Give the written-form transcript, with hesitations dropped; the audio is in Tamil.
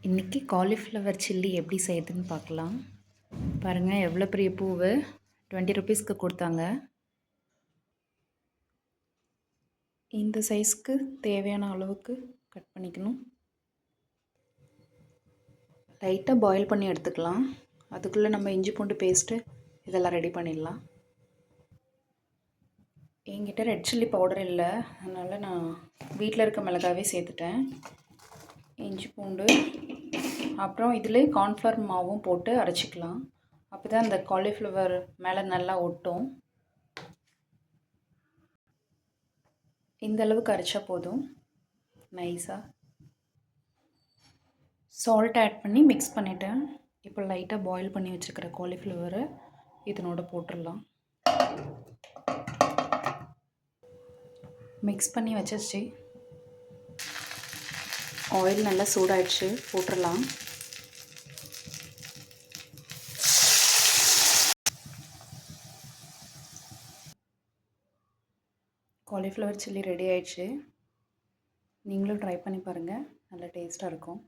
இன்றைக்கி காலிஃப்ளவர் சில்லி எப்படி செய்யுதுன்னு பார்க்கலாம். பாருங்கள் எவ்வளோ பெரிய பூவு 20 ருபீஸ்க்கு கொடுத்தாங்க. இந்த சைஸ்க்கு தேவையான அளவுக்கு கட் பண்ணிக்கணும். லைட்டாக பாயில் பண்ணி எடுத்துக்கலாம். அதுக்குள்ளே நம்ம இஞ்சி பூண்டு பேஸ்ட்டு இதெல்லாம் ரெடி பண்ணிடலாம். என்கிட்ட ரெட் சில்லி பவுடர் இல்லை, அதனால் நான் வீட்டில் இருக்க மிளகாவே சேர்த்துட்டேன். இஞ்சி பூண்டு அப்புறம் இதில் கார்ன்ஃப்ளவர் மாவும் போட்டு அரைச்சிக்கலாம். அப்போ தான் அந்த காலிஃப்ளவர் மேலே நல்லா ஒட்டும். இந்த அளவுக்கு அரைச்சா போதும். நைஸாக சால்ட் ஆட் பண்ணி மிக்ஸ் பண்ணிவிட்டேன். இப்போ லைட்டாக பாயில் பண்ணி வச்சுருக்கிற காலிஃப்ளவரை இதனோட போட்டுடலாம். மிக்ஸ் பண்ணி வச்சாச்சு. ஆயில் நல்லா சூடாயிடுச்சு, போட்டுடலாம். காலிஃப்ளவர் சில்லி ரெடி ஆயிடுச்சு. நீங்களும் ட்ரை பண்ணி பாருங்கள், நல்லா டேஸ்ட்டாக இருக்கும்.